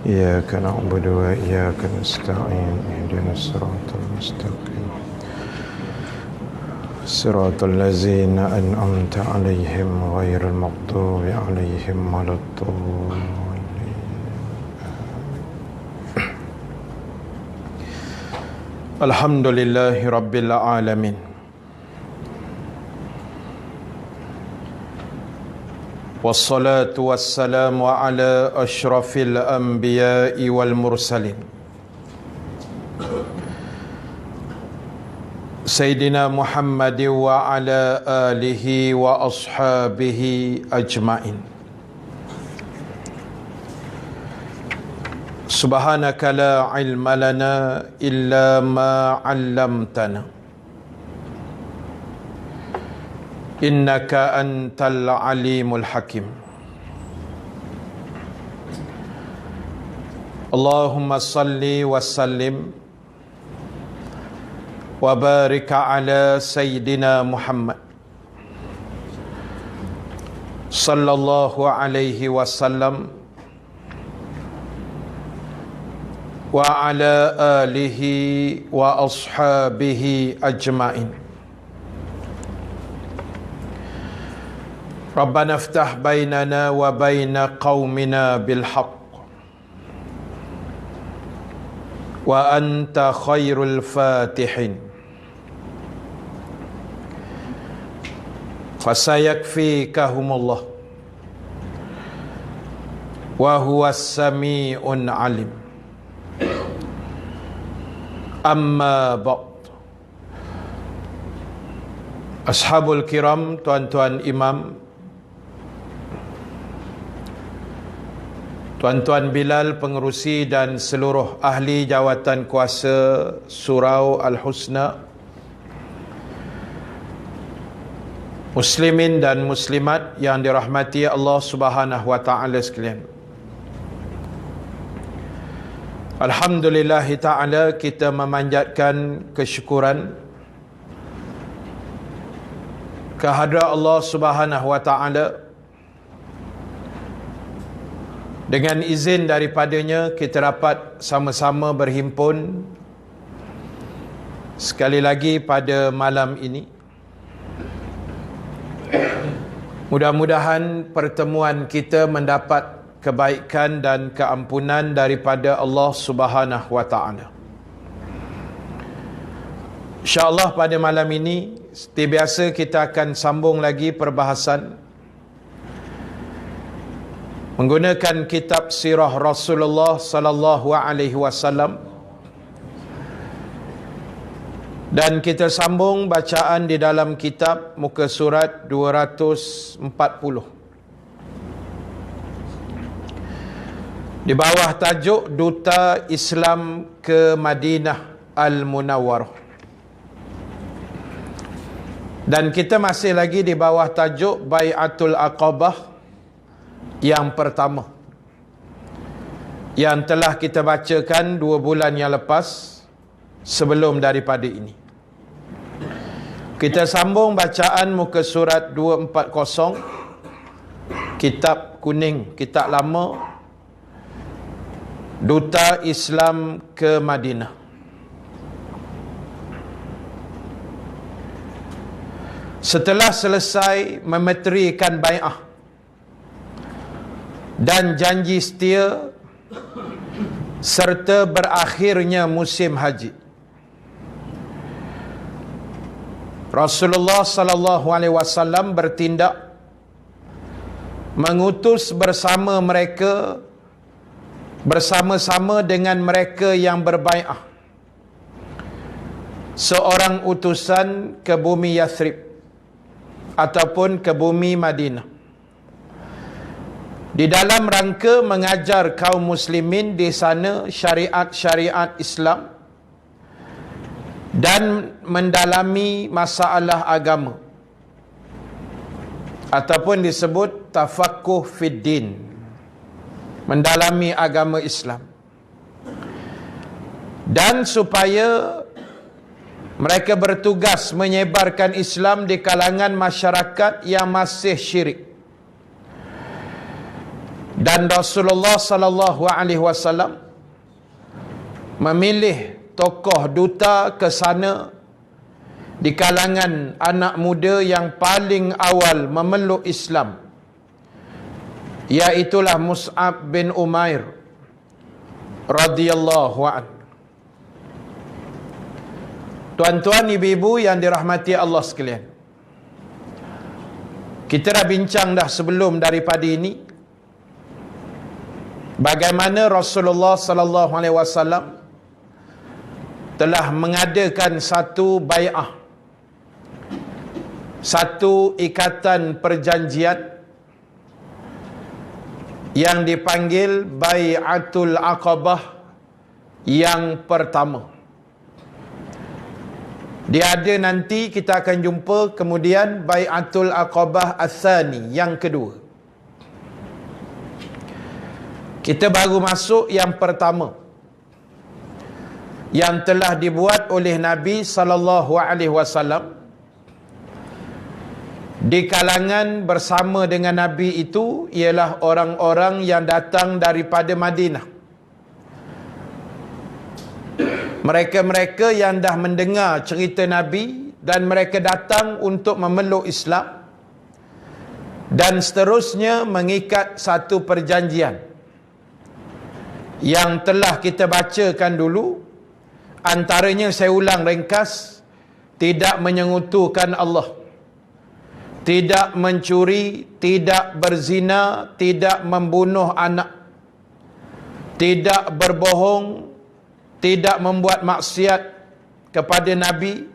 إياك نعبد وإياك نستعين اهدنا الصراط المستقيم صراط الذين أنعمت عليهم غير المغضوب عليهم ولا الضالين. الحمد لله رب العالمين والصلاة والسلام على أشرف الأنبياء والمرسلين سيدنا محمد وعلى آله وأصحابه أجمعين. سبحانك لا علم لنا إلا ما علمتنا إنك أنت العليم الحكيم. اللهم صل وسلم وبارك على سيدنا محمد صلى الله عليه وسلم وعلى آله وأصحابه أجمعين. ربنا افتح بيننا وبين قومنا بالحق وأنت خير الفاتحين. فسيكفيكهم الله وهو السميع العليم. أما بعد. Ashabul kiram, tuan-tuan imam, tuan-tuan Bilal pengerusi dan seluruh ahli jawatan kuasa Surau Al-Husna, muslimin dan muslimat yang dirahmati Allah Subhanahu wa taala sekalian. Alhamdulillah taala, kita memanjatkan kesyukuran kehadrat Allah Subhanahu wa taala. Dengan izin daripadanya, kita dapat sama-sama berhimpun sekali lagi pada malam ini. Mudah-mudahan pertemuan kita mendapat kebaikan dan keampunan daripada Allah Subhanahu wa taala. InsyaAllah pada malam ini, seperti biasa, kita akan sambung lagi perbahasan menggunakan kitab sirah Rasulullah sallallahu alaihi wasallam, dan kita sambung bacaan di dalam kitab muka surat 240 di bawah tajuk Duta Islam ke Madinah Al-Munawwarah. Dan kita masih lagi di bawah tajuk Bai'atul Aqabah yang pertama, yang telah kita bacakan 2 bulan yang lepas sebelum daripada ini. Kita sambung bacaan muka surat 240, kitab kuning, kitab lama, Duta Islam ke Madinah. Setelah selesai memeterikan bai'ah dan janji setia serta berakhirnya musim haji, Rasulullah sallallahu alaihi wasallam bertindak mengutus bersama-sama dengan mereka yang berbai'ah seorang utusan ke bumi Yathrib ataupun ke bumi Madinah, di dalam rangka mengajar kaum muslimin di sana syariat-syariat Islam dan mendalami masalah agama, ataupun disebut tafaqquh fid din, mendalami agama Islam, dan supaya mereka bertugas menyebarkan Islam di kalangan masyarakat yang masih syirik. Dan Rasulullah sallallahu alaihi wasallam memilih tokoh duta ke sana di kalangan anak muda yang paling awal memeluk Islam, iaitulah Mus'ab bin Umair radhiyallahu anhu. Tuan-tuan, ibu-ibu yang dirahmati Allah sekalian, kita dah bincang dah sebelum daripada ini bagaimana Rasulullah sallallahu alaihi wasallam telah mengadakan satu bai'ah, satu ikatan perjanjian yang dipanggil Bai'atul Aqabah yang pertama. Dia ada nanti kita akan jumpa kemudian Bai'atul Aqabah Ats-Tsani yang kedua. Kita baru masuk yang pertama, yang telah dibuat oleh Nabi sallallahu alaihi wasallam di kalangan bersama dengan Nabi itu, ialah orang-orang yang datang daripada Madinah. Mereka-mereka yang dah mendengar cerita Nabi dan mereka datang untuk memeluk Islam dan seterusnya mengikat satu perjanjian yang telah kita bacakan dulu. Antaranya saya ulang ringkas: tidak menyengutukan Allah, tidak mencuri, tidak berzina, tidak membunuh anak, tidak berbohong, tidak membuat maksiat kepada Nabi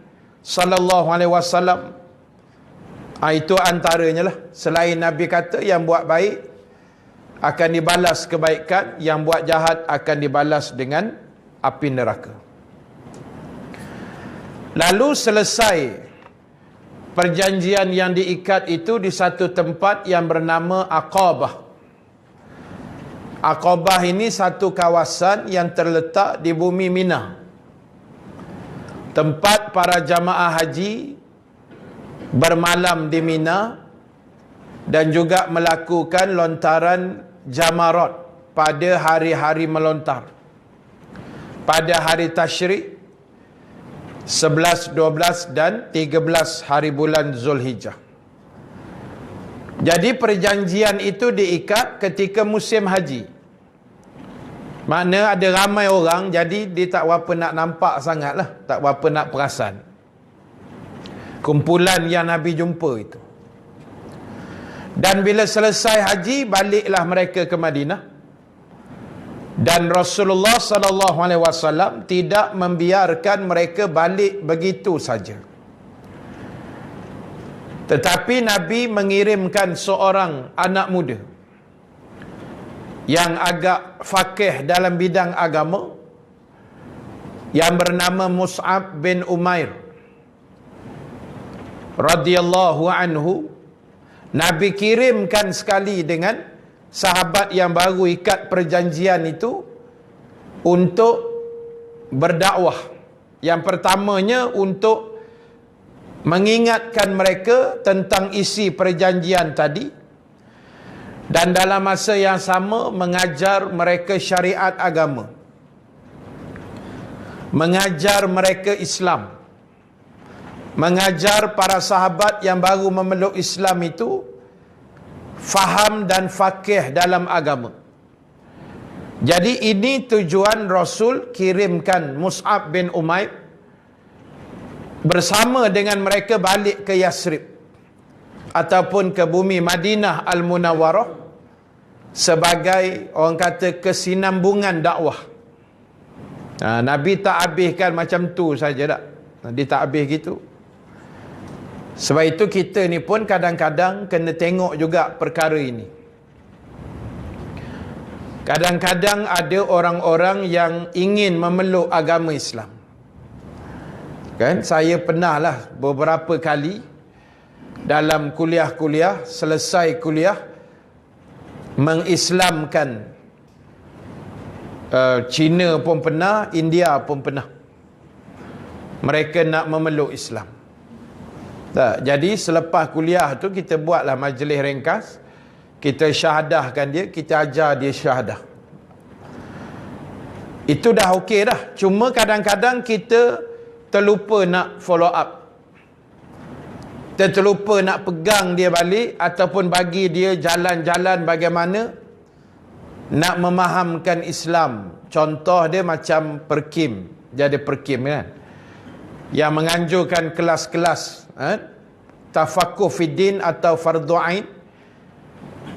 sallallahu alaihi wasallam. Itu antaranya lah. Selain Nabi kata yang buat baik akan dibalas kebaikan, yang buat jahat akan dibalas dengan api neraka. Lalu selesai perjanjian yang diikat itu di satu tempat yang bernama Aqabah. Aqabah ini satu kawasan yang terletak di bumi Mina, tempat para jamaah haji bermalam di Mina dan juga melakukan lontaran jamarat pada hari-hari melontar, pada hari tasyrik 11, 12 dan 13 hari bulan Zulhijjah. Jadi perjanjian itu diikat ketika musim haji. Makna ada ramai orang, jadi dia tak berapa nak nampak sangat lah, tak berapa nak perasan kumpulan yang Nabi jumpa itu. Dan bila selesai haji, baliklah mereka ke Madinah. Dan Rasulullah sallallahu alaihi wasallam tidak membiarkan mereka balik begitu saja. Tetapi Nabi mengirimkan seorang anak muda yang agak faqih dalam bidang agama, yang bernama Mus'ab bin Umair radhiyallahu anhu. Nabi kirimkan sekali dengan sahabat yang baru ikat perjanjian itu untuk berdakwah. Yang pertamanya untuk mengingatkan mereka tentang isi perjanjian tadi, dan dalam masa yang sama mengajar mereka syariat agama, mengajar mereka Islam, mengajar para sahabat yang baru memeluk Islam itu faham dan faqih dalam agama. Jadi ini tujuan Rasul kirimkan Mus'ab bin Umair bersama dengan mereka balik ke Yasrib ataupun ke bumi Madinah Al-Munawwarah sebagai, orang kata, kesinambungan dakwah. Nabi tak habiskan macam tu saja tak. Nabi tak habis gitu. Sebab itu kita ni pun kadang-kadang kena tengok juga perkara ini. Kadang-kadang ada orang-orang yang ingin memeluk agama Islam. Kan, saya pernah lah beberapa kali dalam kuliah-kuliah, selesai kuliah, mengislamkan Cina pun pernah, India pun pernah. Mereka nak memeluk Islam. Tak, jadi selepas kuliah tu kita buatlah majlis ringkas. kita syahadahkan dia, kita ajar dia syahadah. Itu dah okey dah. Cuma kadang-kadang kita terlupa nak follow up. Kita terlupa nak pegang dia balik ataupun bagi dia jalan-jalan bagaimana nak memahamkan Islam. Contoh dia macam perkim. Jadi perkim kan, yang menganjurkan kelas-kelas tafakuh fiddin atau fardu ain,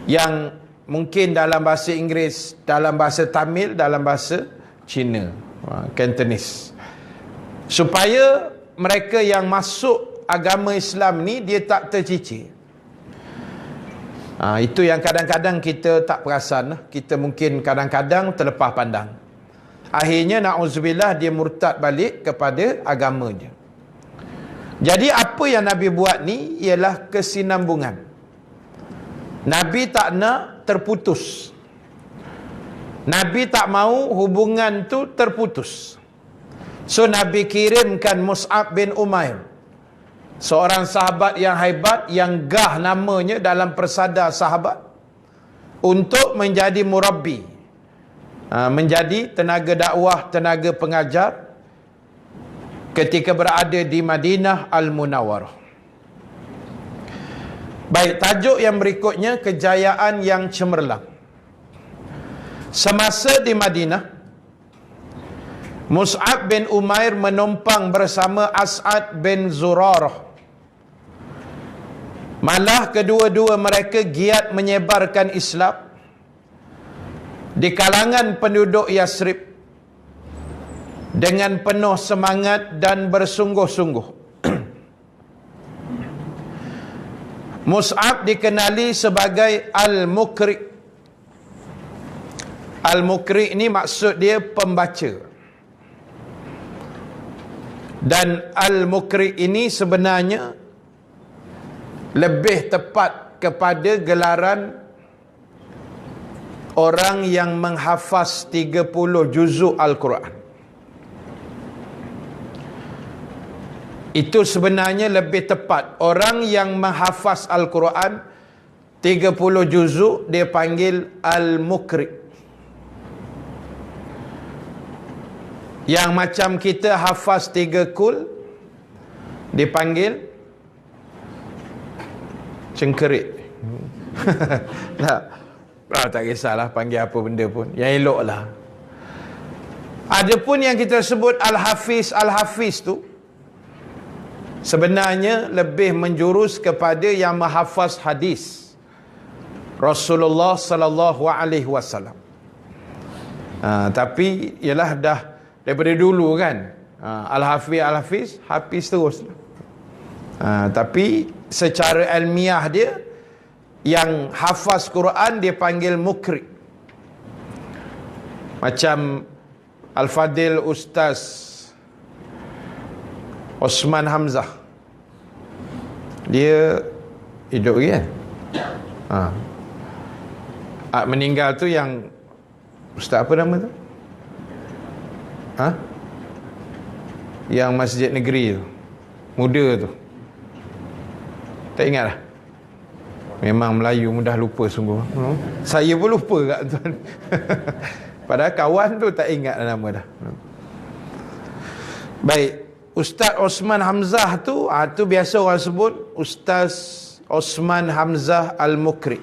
yang mungkin dalam bahasa Inggeris, dalam bahasa Tamil, dalam bahasa Cina, Cantonese, supaya mereka yang masuk agama Islam ni dia tak tercicir. Itu yang kadang-kadang kita tak perasan. Kita mungkin kadang-kadang terlepas pandang. Akhirnya na'udzubillah dia murtad balik kepada agama dia. Jadi apa yang Nabi buat ni ialah kesinambungan. Nabi tak nak terputus. Nabi tak mau hubungan tu terputus. So Nabi kirimkan Mus'ab bin Umair, seorang sahabat yang hebat, yang gah namanya dalam persada sahabat, untuk menjadi murabbi, menjadi tenaga dakwah, tenaga pengajar ketika berada di Madinah Al-Munawwarah. Baik, tajuk yang berikutnya, kejayaan yang cemerlang. Semasa di Madinah, Mus'ab bin Umair menumpang bersama As'ad bin Zurarah. Malah kedua-dua mereka giat menyebarkan Islam di kalangan penduduk Yasrib dengan penuh semangat dan bersungguh-sungguh. Mus'ab dikenali sebagai Al-Mukri. Al-Mukri ni maksud dia pembaca. Dan Al-Mukri ini sebenarnya lebih tepat kepada gelaran orang yang menghafaz 30 juzuk Al-Quran. Itu sebenarnya lebih tepat. Orang yang menghafaz Al-Quran 30 juzuk dia panggil Al-Mukri. Yang macam kita hafaz 3 kul dipanggil cengkerik. Tak kisahlah panggil apa benda pun, yang elok lah. Adapun yang kita sebut Al-Hafiz, Al-Hafiz tu sebenarnya lebih menjurus kepada yang menghafaz hadis Rasulullah sallallahu alaihi wasallam. Tapi ialah dah daripada dulu kan, Al-Hafiz, Al-Hafiz, Hafiz terus. Tapi secara ilmiah dia, yang hafaz Quran dia panggil Mukri. Macam Al-Fadil Ustaz Osman Hamzah, dia hidup lagi kan? Meninggal tu yang Ustaz apa nama tu? Yang Masjid Negeri tu, muda tu, tak ingat lah. Memang Melayu mudah lupa sungguh. Saya pun lupa kat tuan. Padahal kawan tu tak ingat nama dah. Baik, Ustaz Osman Hamzah tu, tu biasa orang sebut Ustaz Osman Hamzah Al-Mukri.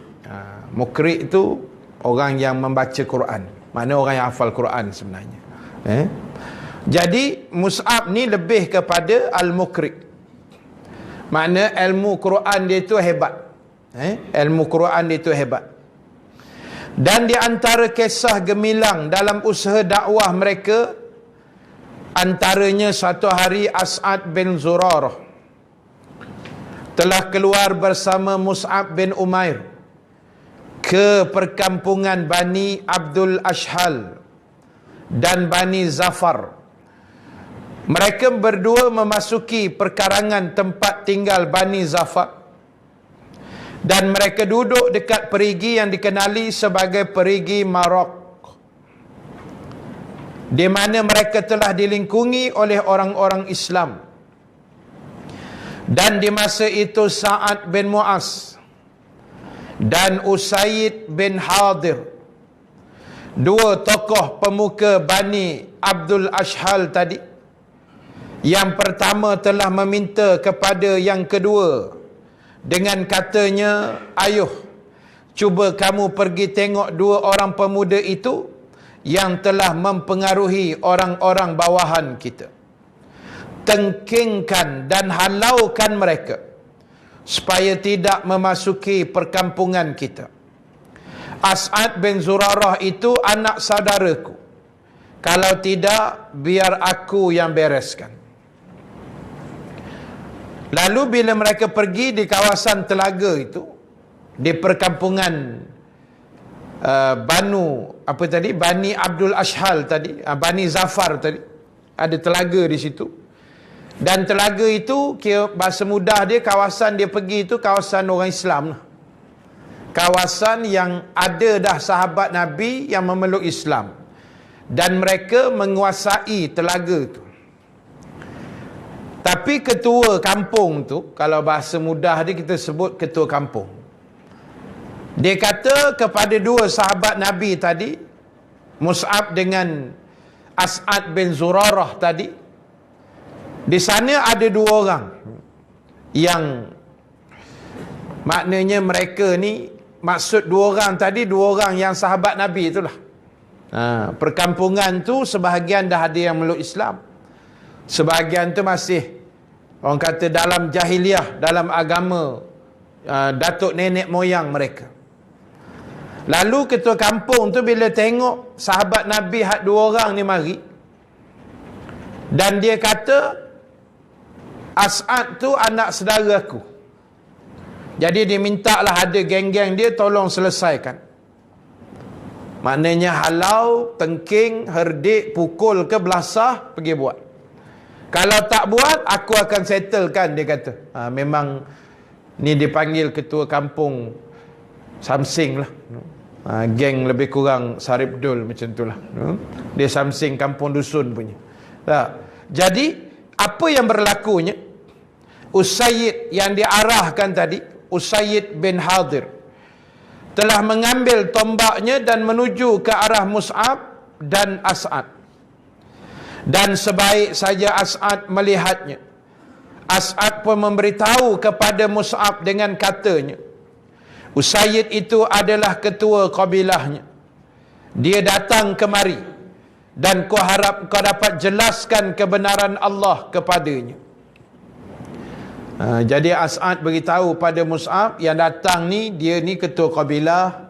Mukri tu orang yang membaca Quran, makna orang yang hafal Quran sebenarnya. Jadi Mus'ab ni lebih kepada Al-Mukri, makna ilmu Quran dia tu hebat. Ilmu Quran dia tu hebat. Dan di antara kisah gemilang dalam usaha dakwah mereka, antaranya satu hari As'ad bin Zurarah telah keluar bersama Mus'ab bin Umair ke perkampungan Bani Abdul Ashhal dan Bani Zafar. Mereka berdua memasuki perkarangan tempat tinggal Bani Zafar, dan mereka duduk dekat perigi yang dikenali sebagai perigi Marok, di mana mereka telah dilingkungi oleh orang-orang Islam. Dan di masa itu Sa'ad bin Mu'az dan Usaid bin Hadir, dua tokoh pemuka Bani Abdul Ashhal tadi. Yang pertama telah meminta kepada yang kedua dengan katanya, ayuh, cuba kamu pergi tengok dua orang pemuda itu yang telah mempengaruhi orang-orang bawahan kita. Tengkingkan dan halaukan mereka supaya tidak memasuki perkampungan kita. As'ad bin Zurarah itu anak saudaraku. Kalau tidak, biar aku yang bereskan. Lalu bila mereka pergi di kawasan telaga itu, di perkampungan Bani Abdul Ashhal tadi, Bani Zafar tadi, ada telaga di situ. Dan telaga itu, bahasa mudah dia, kawasan dia pergi itu kawasan orang Islam lah. Kawasan yang ada dah sahabat Nabi yang memeluk Islam, dan mereka menguasai telaga itu. Tapi ketua kampung tu, kalau bahasa mudah dia kita sebut ketua kampung, dia kata kepada dua sahabat Nabi tadi, Mus'ab dengan As'ad bin Zurarah tadi, di sana ada dua orang yang maknanya mereka ni, maksud dua orang tadi, dua orang yang sahabat Nabi itulah. Perkampungan tu sebahagian dah ada yang meluk Islam, sebahagian tu masih orang kata dalam jahiliah, dalam agama datuk nenek moyang mereka. Lalu ketua kampung tu bila tengok sahabat Nabi hak dua orang ni mari, dan dia kata As'ad tu anak saudara aku, jadi dia minta lah ada geng-geng dia tolong selesaikan. Maknanya halau, tengking, herdik, pukul ke belasah, pergi buat. Kalau tak buat, aku akan settlekan, dia kata. Memang ni dipanggil ketua kampung Samsing lah. Geng lebih kurang Saripdul macam tu lah. Dia Samsing kampung dusun punya. Jadi, apa yang berlakunya? Usaid yang diarahkan tadi, Usaid bin Hadir, telah mengambil tombaknya dan menuju ke arah Mus'ab dan As'ad. Dan sebaik saja As'ad melihatnya, As'ad pun memberitahu kepada Mus'ab dengan katanya, Usaid itu adalah ketua kabilahnya. Dia datang kemari dan kau harap kau dapat jelaskan kebenaran Allah kepadanya. Jadi As'ad beritahu pada Mus'ab, yang datang ni, dia ni ketua kabilah.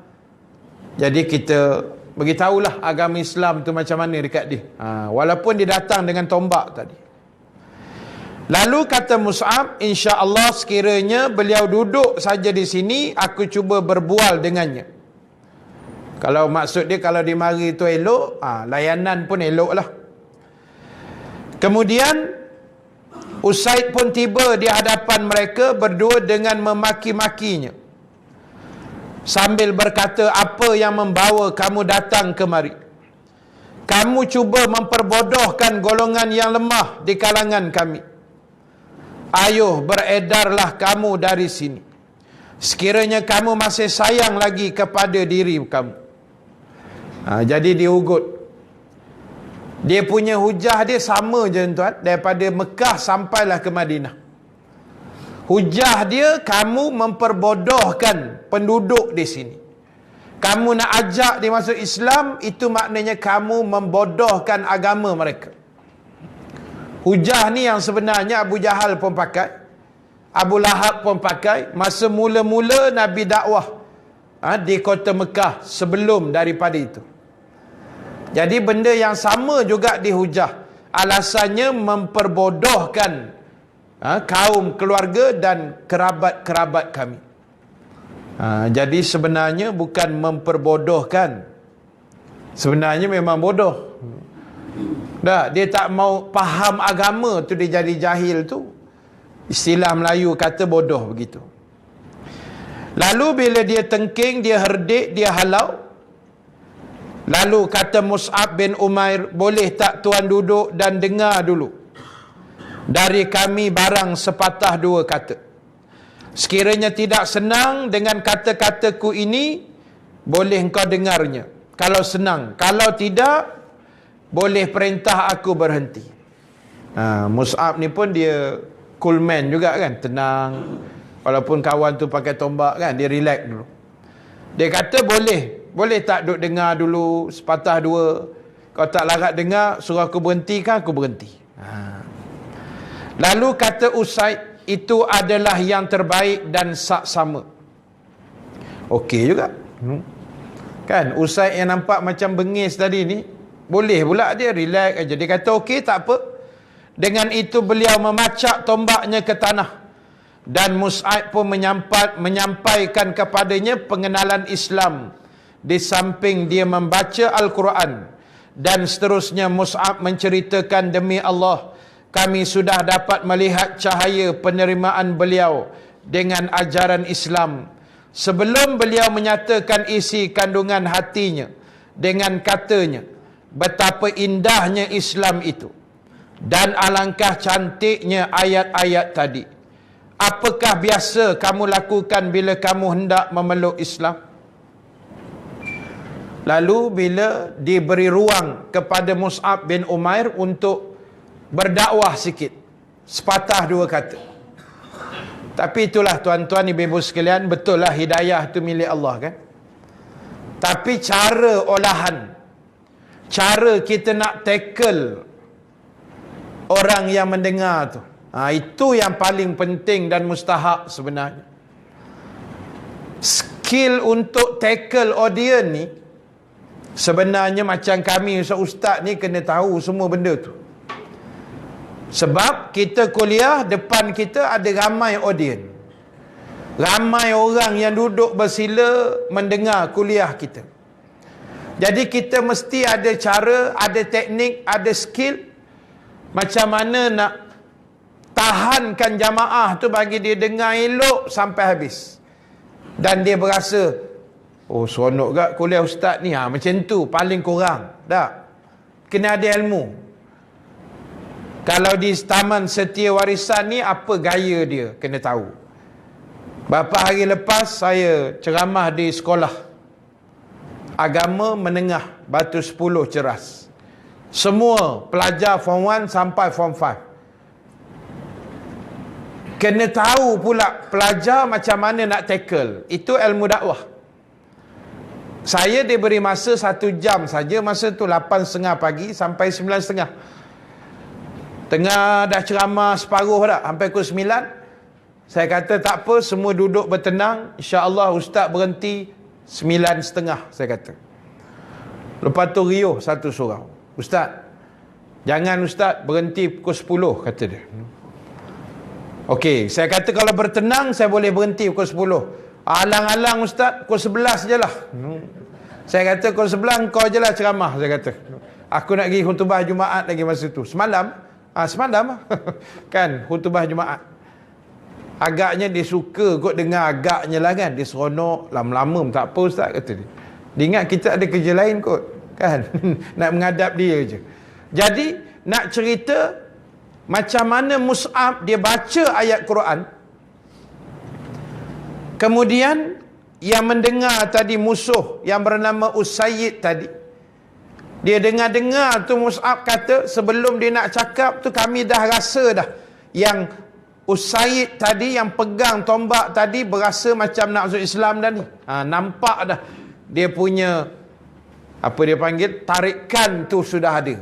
Jadi kita beritahulah agama Islam tu macam mana dekat dia. Walaupun dia datang dengan tombak tadi. Lalu kata Mus'ab, insya-Allah sekiranya beliau duduk saja di sini, aku cuba berbual dengannya. Kalau maksud dia kalau dia mari tu elok, layanan pun elok lah. Kemudian Usaid pun tiba di hadapan mereka berdua dengan memaki-makinya, sambil berkata, apa yang membawa kamu datang kemari? Kamu cuba memperbodohkan golongan yang lemah di kalangan kami. Ayuh, beredarlah kamu dari sini, sekiranya kamu masih sayang lagi kepada diri kamu. Jadi dia ugut. Dia punya hujah dia sama je tuan, daripada Mekah sampailah ke Madinah. Hujah dia, kamu memperbodohkan penduduk di sini. Kamu nak ajak dia masuk Islam, itu maknanya kamu membodohkan agama mereka. Hujah ni yang sebenarnya Abu Jahal pun pakai, Abu Lahab pun pakai masa mula-mula Nabi dakwah di kota Mekah sebelum daripada itu. Jadi benda yang sama juga dihujah. Alasannya memperbodohkan kaum keluarga dan kerabat-kerabat kami. Jadi sebenarnya bukan memperbodohkan, sebenarnya memang bodoh. Dia tak mau faham agama tu, dia jadi jahil tu. Istilah Melayu kata bodoh begitu. Lalu bila dia tengking, dia herdik, dia halau, lalu kata Mus'ab bin Umair, boleh tak tuan duduk dan dengar dulu dari kami barang sepatah dua kata. Sekiranya tidak senang dengan kata-kataku ini, boleh engkau dengarnya. Kalau senang. Kalau tidak, boleh perintah aku berhenti. Mus'ab ni pun dia cool man juga kan. Tenang. Walaupun kawan tu pakai tombak kan, dia relax dulu. Dia kata boleh. Boleh tak duk dengar dulu sepatah dua. Kalau tak larat dengar, suruh aku berhenti kan, aku berhenti. Lalu kata Usaid, itu adalah yang terbaik dan saksama. Okey juga. Kan, Usaid yang nampak macam bengis tadi ni, boleh pula dia relax aja. Dia kata okey, tak apa. Dengan itu beliau memacak tombaknya ke tanah. Dan Mus'ab pun menyampaikan kepadanya pengenalan Islam. Di samping dia membaca Al-Quran. Dan seterusnya Mus'ab menceritakan, demi Allah, kami sudah dapat melihat cahaya penerimaan beliau dengan ajaran Islam. Sebelum beliau menyatakan isi kandungan hatinya dengan katanya, betapa indahnya Islam itu. Dan alangkah cantiknya ayat-ayat tadi. Apakah biasa kamu lakukan bila kamu hendak memeluk Islam? Lalu bila diberi ruang kepada Mus'ab bin Umair untuk berdakwah sikit, sepatah dua kata. Tapi itulah tuan-tuan ibu-ibu sekalian, betul lah hidayah itu milik Allah kan. Tapi cara olahan, cara kita nak tackle orang yang mendengar tu, itu yang paling penting dan mustahak sebenarnya. Skill untuk tackle audience ni, sebenarnya macam kami ustaz ni kena tahu semua benda tu. Sebab kita kuliah, depan kita ada ramai audience. Ramai orang yang duduk bersila mendengar kuliah kita. Jadi kita mesti ada cara, ada teknik, ada skill macam mana nak tahankan jamaah tu bagi dia dengar elok sampai habis. Dan dia berasa, oh seronok gak kuliah ustaz ni, macam tu paling kurang. Tak? Kena ada ilmu. Kalau di Taman Setia Warisan ni, apa gaya dia, kena tahu. Beberapa hari lepas saya ceramah di sekolah agama menengah Batu 10 Ceras. Semua pelajar form 1 sampai form 5. Kena tahu pula pelajar macam mana nak tackle. Itu ilmu dakwah. Saya diberi masa 1 jam saja. Masa tu 8.30 pagi sampai 9.30. Tengah dah ceramah separuh dah, sampai pukul 9. Saya kata tak apa, semua duduk bertenang. InsyaAllah ustaz berhenti 9.30, saya kata. Lepas tu riuh satu surau. Ustaz, jangan ustaz berhenti pukul 10, kata dia. Okey, saya kata kalau bertenang saya boleh berhenti pukul 10. Alang-alang ustaz, pukul 11 je lah. Saya kata pukul 11 kau je lah ceramah, saya kata. Aku nak pergi khutbah Jumaat lagi masa tu. Semalam kan khutbah Jumaat. Agaknya dia suka kot dengar agaknya lah kan. Dia seronok, lama-lama tak apa ustaz, kata dia. Dia ingat kita ada kerja lain kot kan. Nak menghadap dia je. Jadi nak cerita macam mana Mus'ab dia baca ayat Quran, kemudian yang mendengar tadi musuh yang bernama Usaid tadi, dia dengar-dengar tu Mus'ab kata, sebelum dia nak cakap tu kami dah rasa dah yang Usaid tadi yang pegang tombak tadi berasa macam nak masuk Islam dah ni. Nampak dah dia punya, apa dia panggil, tarikan tu sudah ada.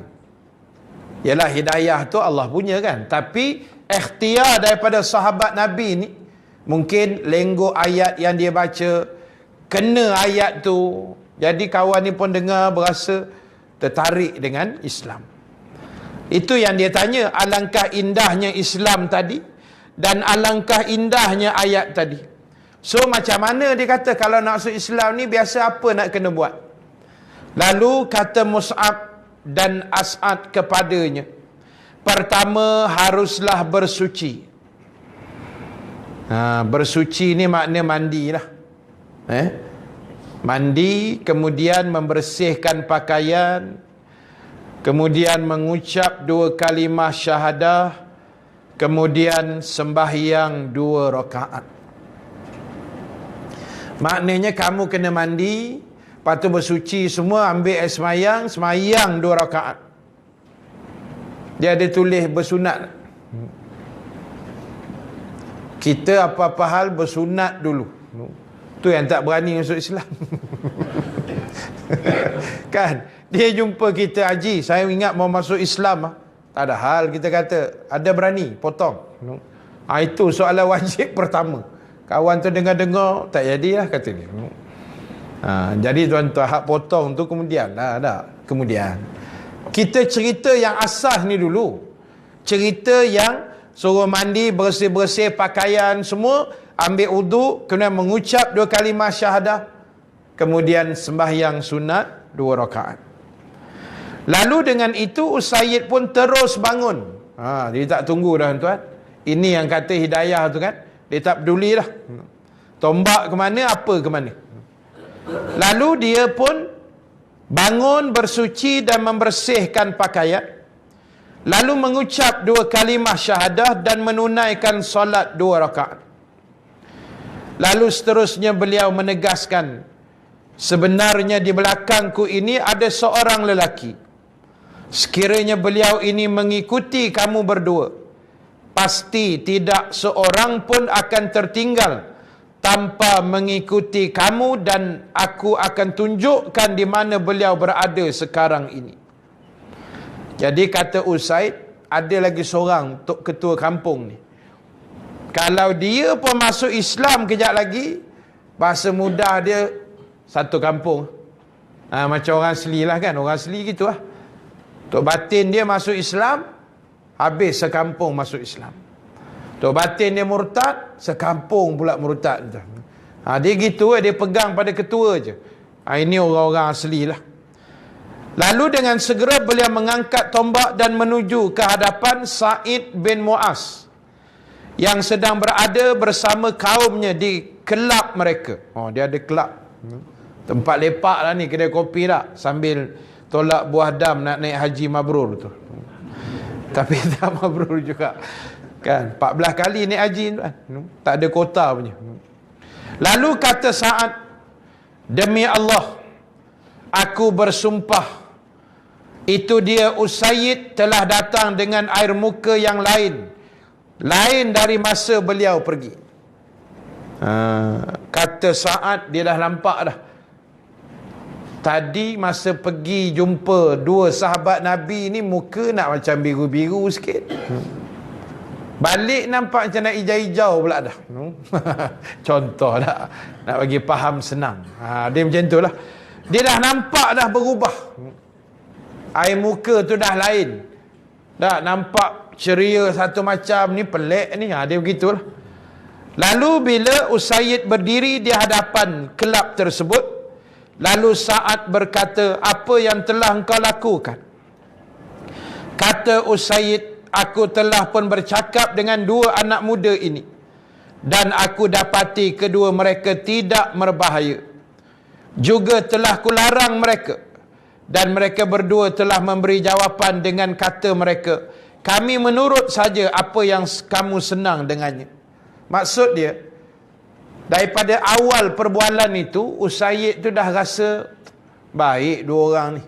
Yalah hidayah tu Allah punya kan. Tapi ikhtiar daripada sahabat Nabi ni, mungkin lenggo ayat yang dia baca, kena ayat tu. Jadi kawan ni pun dengar berasa tertarik dengan Islam. Itu yang dia tanya, alangkah indahnya Islam tadi dan alangkah indahnya ayat tadi. So macam mana dia kata kalau nak masuk Islam ni biasa apa nak kena buat? Lalu kata Mus'ab dan As'ad kepadanya, pertama haruslah bersuci. Bersuci ni makna mandi lah. Mandi, kemudian membersihkan pakaian, kemudian mengucap 2 kalimah syahadah, kemudian sembahyang 2 rakaat. Maknanya kamu kena mandi, lepas tu bersuci semua, ambil air semayang, semayang 2 rakaat. Dia ada tulis bersunat. Kita apa-apa hal bersunat dulu. Tu yang tak berani masuk Islam. Kan? Dia jumpa kita, haji, saya ingat mau masuk Islam. Tak ada hal kita kata, ada berani, potong. Itu soalan wajib pertama. Kawan tu dengar-dengar, tak jadilah kata dia. Jadi tuan-tuan, hak potong tu kemudian lah, kemudian. Kita cerita yang asas ni dulu. Cerita yang suruh mandi, bersih-bersih pakaian semua, ambil uduk, kemudian mengucap 2 kalimah syahadah, kemudian sembahyang sunat 2 rakaat. Lalu dengan itu Usaid pun terus bangun. Dia tak tunggu dah tuan. Ini yang kata hidayah tu kan. Dia tak peduli dah. Tombak ke mana, apa ke mana. Lalu dia pun bangun, bersuci dan membersihkan pakaian. Lalu mengucap 2 kalimah syahadah dan menunaikan solat 2 rakaat. Lalu seterusnya beliau menegaskan, sebenarnya di belakangku ini ada seorang lelaki. Sekiranya beliau ini mengikuti kamu berdua, pasti tidak seorang pun akan tertinggal tanpa mengikuti kamu, dan aku akan tunjukkan di mana beliau berada sekarang ini. Jadi kata Usaid, ada lagi seorang ketua kampung ni. Kalau dia pun masuk Islam kejap lagi, bahasa mudah dia satu kampung. Macam orang asli lah kan, orang asli gitu lah. Tok batin dia masuk Islam, habis sekampung masuk Islam. Tok batin dia murtad, sekampung pula murtad. Dia gitu, dia pegang pada ketua je. Ini orang-orang asli lah. Lalu dengan segera beliau mengangkat tombak dan menuju ke hadapan Sa'id bin Mu'az yang sedang berada bersama kaumnya di kelab mereka. Dia ada kelab. Tempat lepak lah ni, kedai kopi tak, sambil tolak buah dam nak naik haji mabrur tu. Tapi tak mabrur juga. Kan, 14 kali naik haji kan. Tak ada kota punya. Lalu kata Sa'ad, demi Allah, aku bersumpah, itu dia Usaid telah datang dengan air muka yang lain dari masa beliau pergi. Kata Sa'ad, dia dah nampak dah. Tadi masa pergi jumpa 2 sahabat Nabi ni, muka nak macam biru-biru sikit. Balik nampak macam nak hijau-hijau pula dah. Contoh dah, nak bagi faham senang. Dia macam tu lah. Dia dah nampak dah berubah. Air muka tu dah lain. Dah nampak ceria satu macam ni, pelik ni. Dia begitulah. Lalu bila Usaid berdiri di hadapan kelab tersebut, lalu Sa'ad berkata, apa yang telah engkau lakukan? Kata Usaid, aku telah pun bercakap dengan 2 anak muda ini, dan aku dapati kedua mereka tidak berbahaya. Juga telah kularang mereka, dan mereka berdua telah memberi jawapan dengan kata mereka, kami menurut saja apa yang kamu senang dengannya. Maksud dia, daripada awal perbualan itu, Usaid tu dah rasa baik 2 orang ni.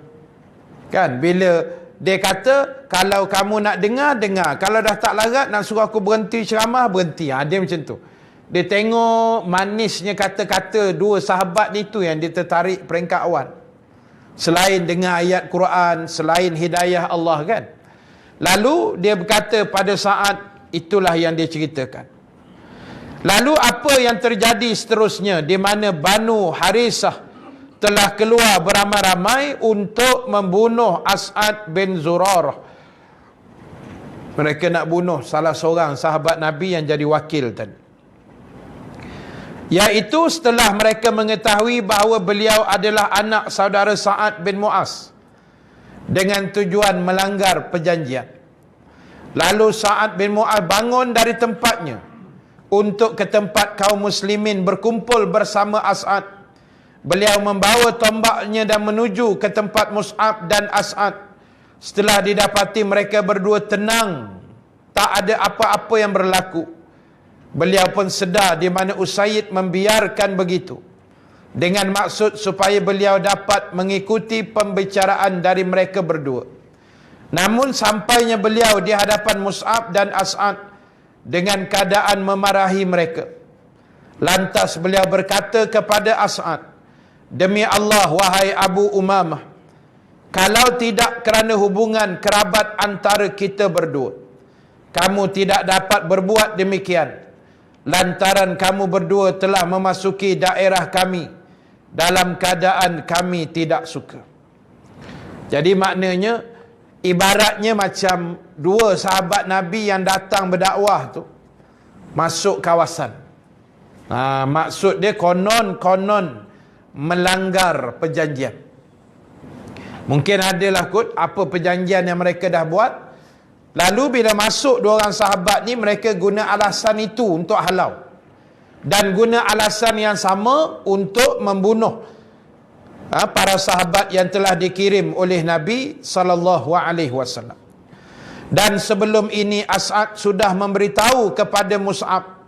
Kan, bila dia kata, kalau kamu nak dengar, dengar. Kalau dah tak larat, nak suruh aku berhenti ceramah, berhenti. Dia macam tu. Dia tengok manisnya kata-kata 2 sahabat ni tu yang dia tertarik peringkat awal. Selain dengar ayat Quran, selain hidayah Allah kan. Lalu dia berkata pada saat itulah yang dia ceritakan. Lalu apa yang terjadi seterusnya, di mana Banu Harisah telah keluar beramai-ramai untuk membunuh As'ad bin Zurarah. Mereka nak bunuh salah seorang sahabat Nabi yang jadi wakil tadi. Iaitu setelah mereka mengetahui bahawa beliau adalah anak saudara Sa'ad bin Mu'az dengan tujuan melanggar perjanjian. Lalu Sa'ad bin Mu'az bangun dari tempatnya untuk ke tempat kaum muslimin berkumpul bersama As'ad. Beliau membawa tombaknya dan menuju ke tempat Mus'ab dan As'ad. Setelah didapati mereka berdua tenang, tak ada apa-apa yang berlaku, beliau pun sedar di mana Usaid membiarkan begitu. dengan maksud supaya beliau dapat mengikuti pembicaraan dari mereka berdua. Namun sampainya beliau di hadapan Mus'ab dan As'ad dengan keadaan memarahi mereka. Lantas beliau berkata kepada As'ad, "Demi Allah, wahai Abu Umamah, kalau tidak kerana hubungan kerabat antara kita berdua, kamu tidak dapat berbuat demikian, lantaran kamu berdua telah memasuki daerah kami dalam keadaan kami tidak suka." Jadi maknanya, ibaratnya macam dua sahabat Nabi yang datang berdakwah tu masuk kawasan. Maksud dia konon melanggar perjanjian. Mungkin adalah kot apa perjanjian yang mereka dah buat. Lalu bila masuk dua orang sahabat ni, mereka guna alasan itu untuk halau. Dan guna alasan yang sama untuk membunuh para sahabat yang telah dikirim oleh Nabi SAW. Dan sebelum ini As'ad sudah memberitahu kepada Mus'ab,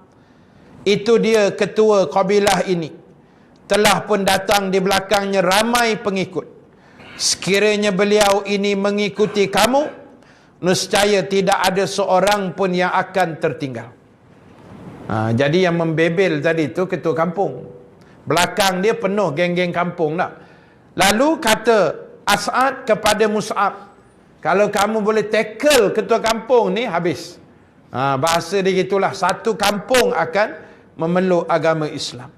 itu dia ketua kabilah ini, telah pun datang di belakangnya ramai pengikut. Sekiranya beliau ini mengikuti kamu, nescaya tidak ada seorang pun yang akan tertinggal. Jadi yang membebel tadi tu ketua kampung, belakang dia penuh geng-geng kampung tak. Lalu kata As'ad kepada Mus'ab, kalau kamu boleh tackle ketua kampung ni, habis. Bahasa dia gitulah, satu kampung akan memeluk agama Islam.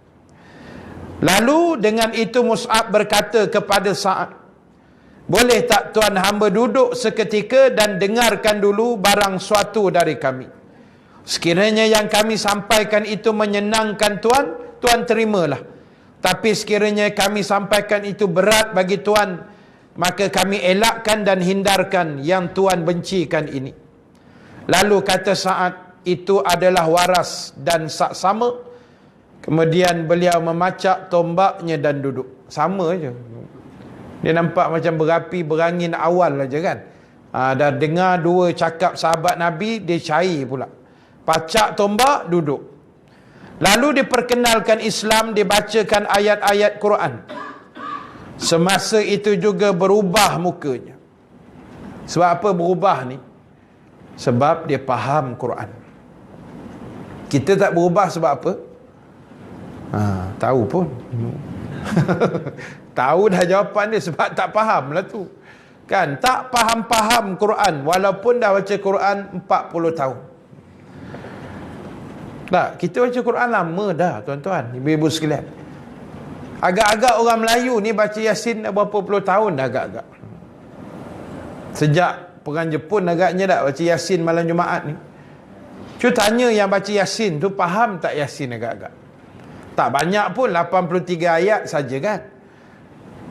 Lalu dengan itu Mus'ab berkata kepada Sa'ad, "Boleh tak tuan hamba duduk seketika dan dengarkan dulu barang suatu dari kami. Sekiranya yang kami sampaikan itu menyenangkan tuan, tuan terimalah. Tapi sekiranya kami sampaikan itu berat bagi tuan, maka kami elakkan dan hindarkan yang tuan bencikan ini." Lalu kata Sa'ad, "Itu adalah waras dan saksama." Kemudian beliau memacak tombaknya dan duduk. Sama je. Dia nampak macam berapi berangin awal aja kan. Dah dengar dua cakap sahabat Nabi, dia cair pula. Pacak tombak, duduk. Lalu diperkenalkan Islam, dibacakan ayat-ayat Quran. Semasa itu juga berubah mukanya. Sebab apa berubah ni? Sebab dia faham Quran. Kita tak berubah sebab apa? Tahu pun. Tahu dah jawapan dia, sebab tak faham lah tu. Kan, tak faham-faham Quran walaupun dah baca Quran 40 tahun. Tak, kita baca Quran lama dah tuan-tuan, ibu-ibu sekalian. Agak-agak orang Melayu ni baca Yasin dah berapa puluh tahun dah agak-agak. Sejak perang Jepun agaknya dah baca Yasin malam Jumaat ni. Cuba tanya yang baca Yasin tu, faham tak Yasin agak-agak? Tak banyak pun, 83 ayat saja kan.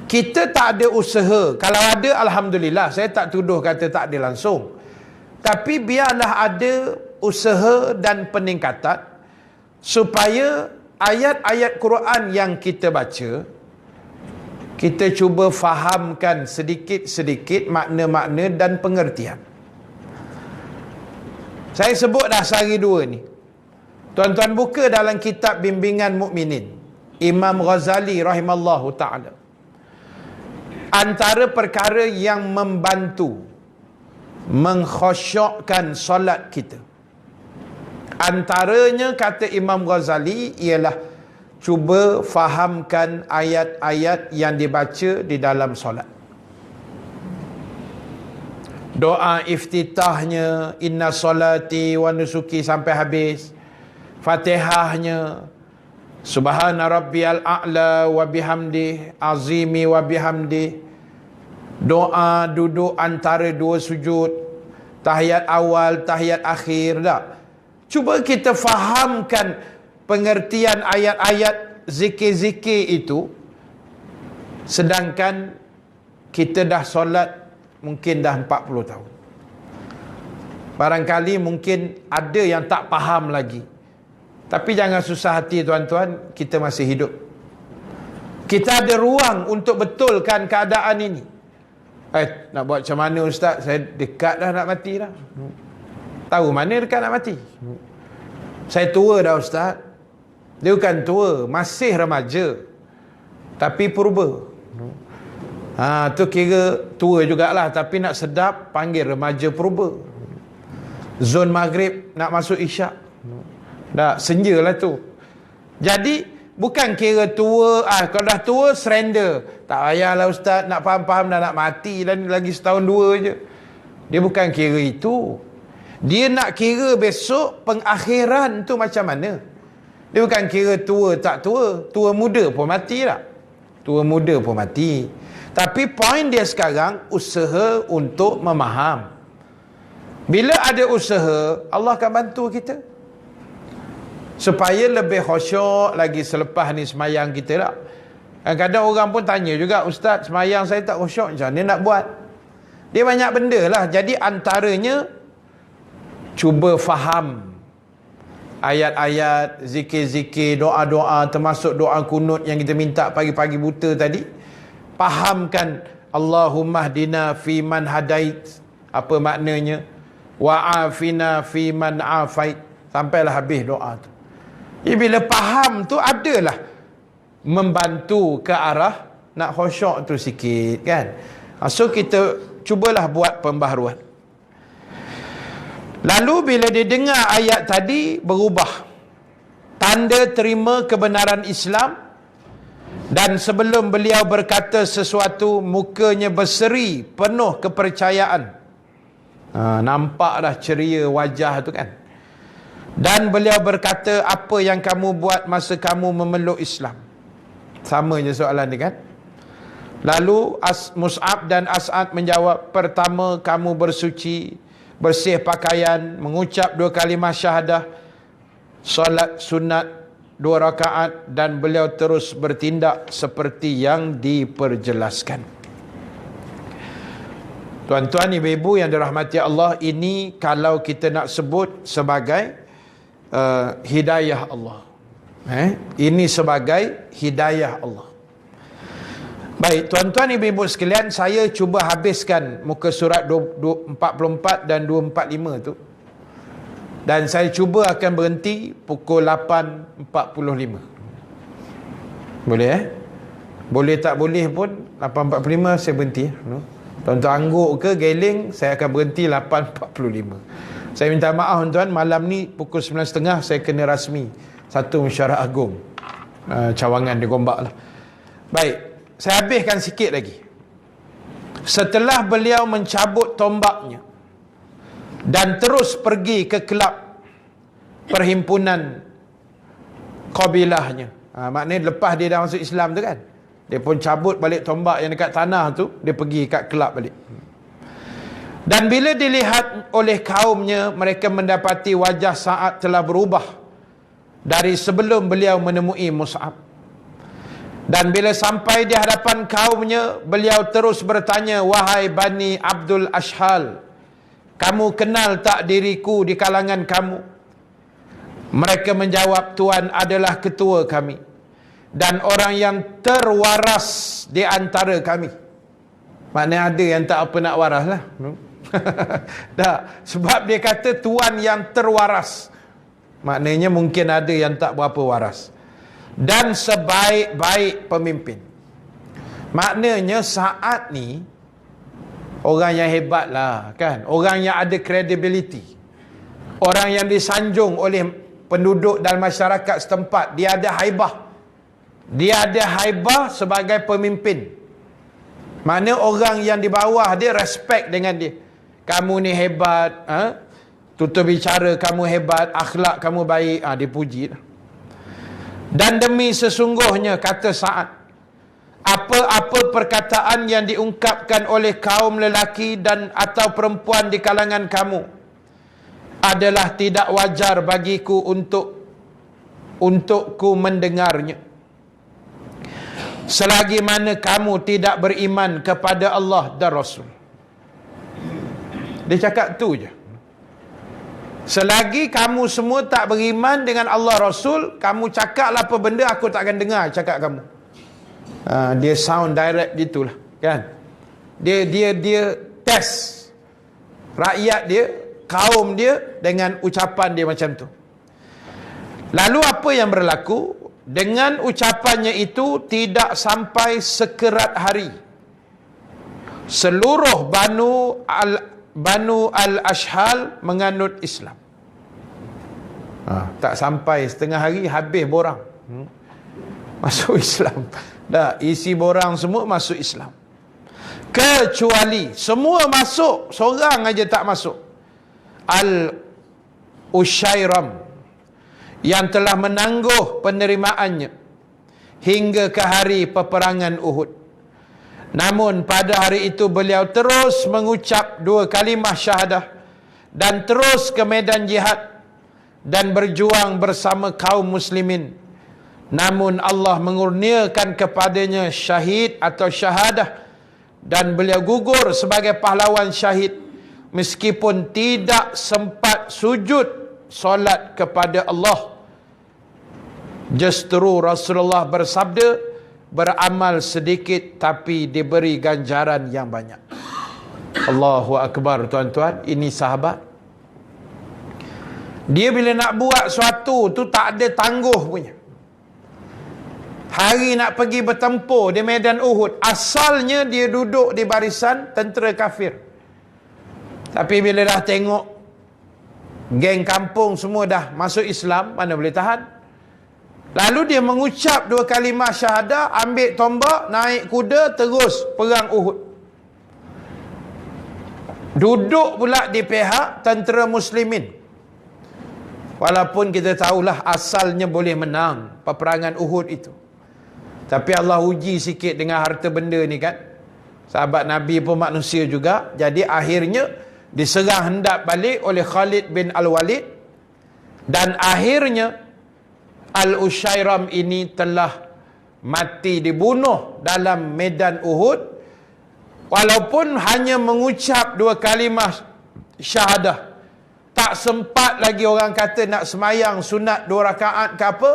Kita tak ada usaha. Kalau ada, Alhamdulillah. Saya tak tuduh kata tak ada langsung. Tapi biarlah ada usaha dan peningkatan supaya ayat-ayat Quran yang kita baca, kita cuba fahamkan sedikit-sedikit makna-makna dan pengertian. Saya sebut dah sehari dua ni. Tuan-tuan buka dalam kitab Bimbingan Mukminin, Imam Ghazali rahimallahu ta'ala. Antara perkara yang membantu mengkhusyukkan solat kita, antaranya kata Imam Ghazali, ialah cuba fahamkan ayat-ayat yang dibaca di dalam solat. Doa iftitahnya, inna solati wa nusuki sampai habis. Fatihahnya, subhana rabbiyal a'la wa bihamdi azimi wa bihamdi. Doa duduk antara dua sujud, tahiyat awal, tahiyat akhir. Tak? Cuba kita fahamkan pengertian ayat-ayat zikir-zikir itu, sedangkan kita dah solat mungkin dah 40 tahun. Barangkali mungkin ada yang tak faham lagi. Tapi jangan susah hati tuan-tuan, kita masih hidup. Kita ada ruang untuk betulkan keadaan ini. Nak buat macam mana ustaz? Saya dekat dah nak mati dah. Tahu mana dekat nak mati? Saya tua dah ustaz. Dia bukan tua, masih remaja. tapi purba. Tu kira tua jugalah, tapi nak sedap panggil remaja purba. Zon maghrib nak masuk isyak. Dah senja lah tu. Jadi bukan kira tua, kalau dah tua surrender. Tak payahlah ustaz, nak faham-faham dah nak mati dan lagi setahun dua je. Dia bukan kira itu. Dia nak kira besok pengakhiran tu macam mana. Dia bukan kira tua tak tua. Tua muda pun mati tak? Tua muda pun mati. Tapi poin dia sekarang, usaha untuk memaham. Bila ada usaha, Allah akan bantu kita. Supaya lebih khusyuk lagi selepas ni semayang kita tak. Kadang-kadang orang pun tanya juga, ustaz semayang saya tak khusyuk, macam mana nak buat? Dia banyak benda lah. Jadi antaranya, cuba faham ayat-ayat, zikir-zikir, doa-doa, termasuk doa kunut yang kita minta pagi-pagi buta tadi. Fahamkan, Allahumma hdina fi man hadait. Apa maknanya? Wa'afina fi man afait. Sampailah habis doa tu. Jadi bila faham tu adalah membantu ke arah nak khusyuk tu sikit kan. So kita cubalah buat pembaharuan. Lalu bila dia dengar ayat tadi berubah. Tanda terima kebenaran Islam. Dan sebelum beliau berkata sesuatu, mukanya berseri, penuh kepercayaan. Nampak dah ceria wajah tu kan. Dan beliau berkata, apa yang kamu buat masa kamu memeluk Islam? Sama je soalan ni kan. Lalu Mus'ab dan As'ad menjawab, pertama kamu bersuci, bersih pakaian, mengucap 2 kalimah syahadah, solat sunat 2 rakaat, dan beliau terus bertindak seperti yang diperjelaskan. Tuan-tuan, ibu-ibu yang dirahmati Allah, ini kalau kita nak sebut sebagai hidayah Allah. Ini sebagai hidayah Allah. Baik, tuan-tuan, ibu-ibu sekalian, saya cuba habiskan muka surat 44 dan 245 tu. Dan saya cuba akan berhenti pukul 8.45. Boleh Boleh tak boleh pun 8.45 saya berhenti. Tuan-tuan angguk ke geling, saya akan berhenti 8.45. Saya minta maaf tuan, malam ni pukul 9.30 saya kena rasmi satu mesyuarat agung. Cawangan di Gombak lah. Baik, saya habiskan sikit lagi. Setelah beliau mencabut tombaknya dan terus pergi ke kelab perhimpunan kabilahnya. Maknanya lepas dia dah masuk Islam tu kan, dia pun cabut balik tombak yang dekat tanah tu, dia pergi kat kelab balik. Dan bila dilihat oleh kaumnya, mereka mendapati wajah Sa'ad telah berubah dari sebelum beliau menemui Mus'ab. Dan bila sampai di hadapan kaumnya, beliau terus bertanya, wahai Bani Abdul Ashhal, kamu kenal tak diriku di kalangan kamu? Mereka menjawab, Tuan adalah ketua kami dan orang yang terwaras di antara kami. Maknanya ada yang tak apa nak waras lah. Sebab dia kata Tuan yang terwaras. Maknanya mungkin ada yang tak berapa waras. Dan sebaik-baik pemimpin. Maknanya saat ni orang yang hebat lah kan. Orang yang ada credibility. Orang yang disanjung oleh penduduk dan masyarakat setempat. Dia ada haibah. Dia ada haibah sebagai pemimpin. Mana orang yang di bawah dia respect dengan dia. Kamu ni hebat, tutur bicara kamu hebat, akhlak kamu baik, dipuji. Dan demi sesungguhnya, kata Sa'ad, apa-apa perkataan yang diungkapkan oleh kaum lelaki dan atau perempuan di kalangan kamu adalah tidak wajar bagiku untukku mendengarnya. Selagi mana kamu tidak beriman kepada Allah dan Rasul. Dia cakap tu je. Selagi kamu semua tak beriman dengan Allah Rasul, kamu cakaplah apa benda, aku tak akan dengar cakap kamu. Dia sound direct gitulah kan. Dia test rakyat dia, kaum dia dengan ucapan dia macam tu. Lalu apa yang berlaku? dengan ucapannya itu tidak sampai sekerat hari seluruh Banu al-Ashhal menganut Islam. Tak sampai setengah hari habis borang. Masuk Islam. Dah, isi borang semua masuk Islam. Kecuali semua masuk, seorang aja tak masuk. Al-Ushairam yang telah menangguh penerimaannya hingga ke hari peperangan Uhud. Namun pada hari itu beliau terus mengucap 2 kalimah syahadah dan terus ke medan jihad dan berjuang bersama kaum muslimin. Namun Allah mengurniakan kepadanya syahid atau syahadah dan beliau gugur sebagai pahlawan syahid meskipun tidak sempat sujud solat kepada Allah. Justru Rasulullah bersabda, beramal sedikit tapi diberi ganjaran yang banyak. Allahu Akbar, tuan-tuan. Ini sahabat. Dia bila nak buat sesuatu tu tak ada tangguh punya. Hari nak pergi bertempur di medan Uhud, asalnya dia duduk di barisan tentera kafir. Tapi bila dah tengok geng kampung semua dah masuk Islam, mana boleh tahan. Lalu dia mengucap 2 kalimah syahadah, ambil tombak, naik kuda, terus perang Uhud. Duduk pula di pihak tentera muslimin. Walaupun kita tahulah asalnya boleh menang peperangan Uhud itu. Tapi Allah uji sikit dengan harta benda ni kan. Sahabat Nabi pun manusia juga. Jadi akhirnya diserang hendak balik oleh Khalid bin Al-Walid. Dan akhirnya Al-Ushairam ini telah mati dibunuh dalam medan Uhud. Walaupun hanya mengucap 2 kalimah syahadah. Tak sempat lagi orang kata nak semayang sunat 2 rakaat ke apa.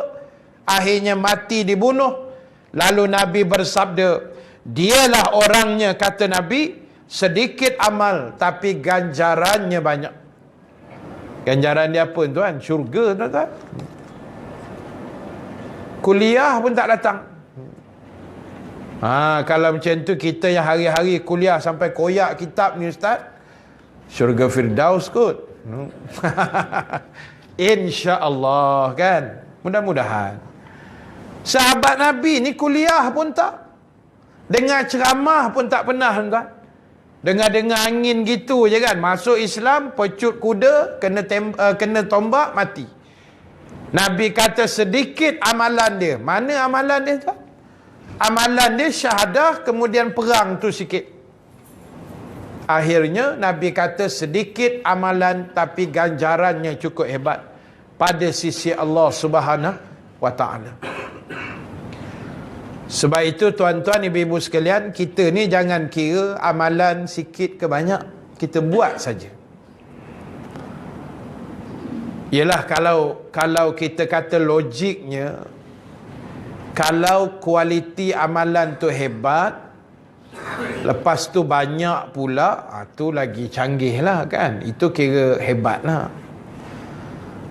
Akhirnya mati dibunuh. Lalu Nabi bersabda, dialah orangnya, kata Nabi, sedikit amal tapi ganjarannya banyak. Ganjaran dia apa tuan? Syurga tuan-tuan. Kuliah pun tak datang. Kalau macam tu kita yang hari-hari kuliah sampai koyak kitab ni ustaz, syurga Firdaus kot. InsyaAllah kan. Mudah-mudahan. Sahabat Nabi ni kuliah pun tak. Dengar ceramah pun tak pernah tuan. Dengar-dengar angin gitu je kan. Masuk Islam, pecut kuda, kena tombak, mati. Nabi kata sedikit amalan dia. Mana amalan dia tuan? Amalan dia syahadah, kemudian perang tu sikit. Akhirnya Nabi kata sedikit amalan tapi ganjarannya cukup hebat pada sisi Allah Subhanahu wa ta'ala. Sebab itu tuan-tuan, ibu-ibu sekalian, kita ni jangan kira amalan sikit ke banyak, kita buat saja. Yalah, kalau kita kata logiknya, kalau kualiti amalan tu hebat, lepas tu banyak pula, tu lagi canggih lah kan. Itu kira hebat lah.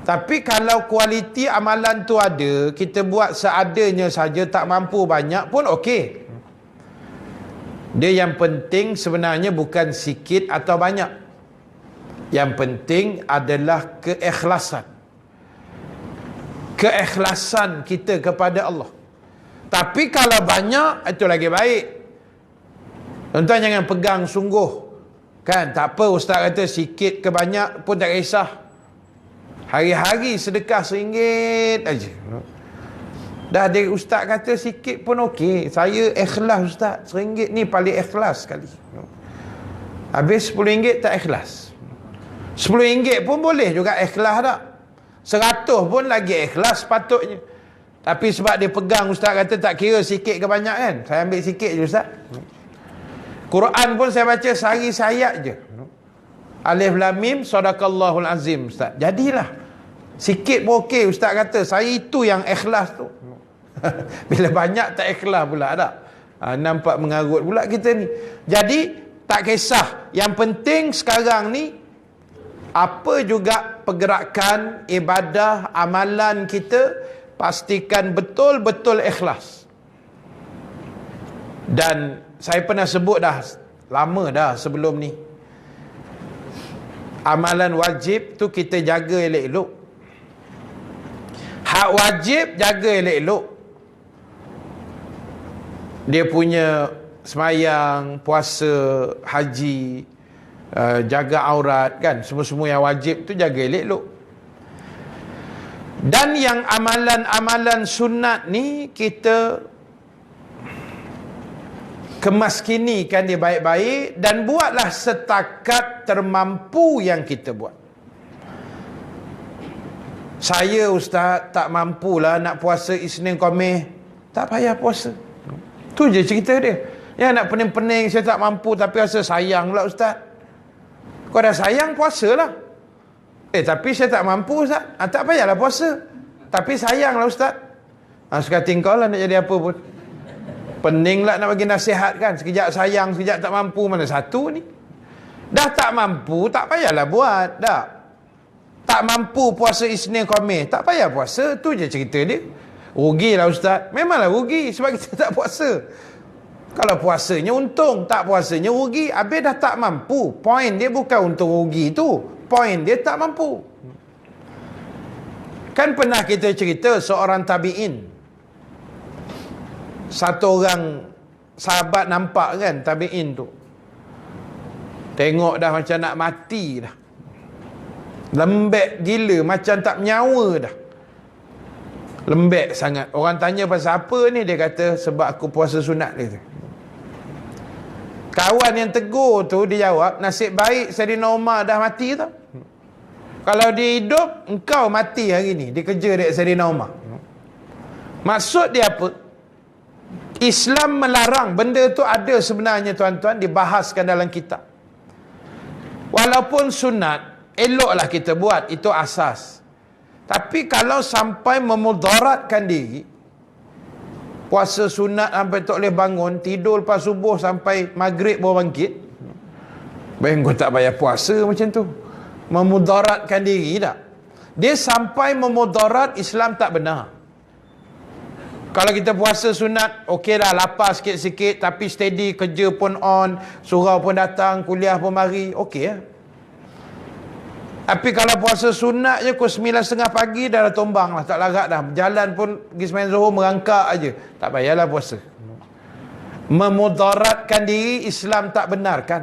Tapi kalau kualiti amalan tu ada, kita buat seadanya saja, tak mampu banyak pun okey. Dia yang penting sebenarnya bukan sikit atau banyak. Yang penting adalah keikhlasan. Keikhlasan kita kepada Allah. Tapi kalau banyak, itu lagi baik. Tuan-tuan jangan pegang sungguh. Kan, tak apa ustaz kata sikit ke banyak pun tak kisah. Hari-hari sedekah RM1 aja. Dah ada ustaz kata sikit pun okey. Saya ikhlas ustaz. RM1 ni paling ikhlas sekali. Habis RM10 tak ikhlas. RM10 pun boleh juga ikhlas tak. 100 pun lagi ikhlas patutnya. Tapi sebab dia pegang ustaz kata tak kira sikit ke banyak kan. Saya ambil sikit je ustaz. Quran pun saya baca sehari sayat je. Alif Lam Mim Sadaqallahul Azim ustaz. Jadilah. Sikit pun okey ustaz kata. Saya itu yang ikhlas tu. Bila banyak tak ikhlas pula tak. Nampak mengarut pula kita ni. Jadi tak kisah. Yang penting sekarang ni, apa juga pergerakan, ibadah, amalan kita, pastikan betul-betul ikhlas. Dan saya pernah sebut dah, lama dah sebelum ni, amalan wajib tu kita jaga elok-elok. Hak wajib jaga elok-elok. Dia punya semayang, puasa, haji, jaga aurat kan, semua-semua yang wajib tu jaga elok-elok. Dan yang amalan-amalan sunat ni kita kemaskinikan dia baik-baik dan buatlah setakat termampu yang kita buat. Saya ustaz tak mampulah nak puasa Isnin Khamis, tak payah puasa. Tu je cerita dia. Yang nak pening-pening saya tak mampu tapi rasa sayang pula ustaz. Kau dah sayang puasalah. Tapi saya tak mampu ustaz. Tak payahlah puasa. Tapi sayanglah ustaz. Sekali kau lah nak jadi apa pun. Pening lah nak bagi nasihat kan. Sekejap sayang, sekejap tak mampu. Mana satu ni? Dah tak mampu, tak payahlah buat. Dah. Tak mampu puasa Isnin Khamis, tak payah puasa. Tu je cerita dia. Rugilah ustaz. Memanglah rugi sebab kita tak puasa. Kalau puasanya untung, tak puasanya rugi. Habis dah tak mampu. Poin dia bukan untung rugi tu. Poin dia tak mampu. Kan pernah kita cerita seorang tabi'in. Satu orang sahabat nampak kan tabi'in tu. Tengok dah macam nak mati dah. Lembek gila, macam tak menyawa dah. Lembek sangat. Orang tanya pasal apa ni, dia kata sebab aku puasa sunat dia tu. Kawan yang tegur tu dia jawab, nasib baik Saidina Umar dah mati tau. Kalau dia hidup, engkau mati hari ni. Dia kerja dekat Saidina Umar. Maksud dia apa? Islam melarang. Benda tu ada sebenarnya tuan-tuan, dibahaskan dalam kitab. Walaupun sunat, eloklah kita buat. Itu asas. Tapi kalau sampai memudaratkan diri, puasa sunat sampai tak boleh bangun, tidur lepas subuh sampai maghrib baru bangkit, bayang kau tak payah puasa macam tu. Memudaratkan diri tak? Dia sampai memudarat, Islam tak benar. Kalau kita puasa sunat, okey dah, lapar sikit-sikit, tapi steady, kerja pun on, surau pun datang, kuliah pun mari, okey lah. Tapi kalau puasa sunat je, pukul 9.30 pagi dah tombang lah, tak larat dah. Jalan pun pergi sembahyang Zuhur merangkak aje. Tak payahlah puasa. Memudaratkan diri, Islam tak benarkan.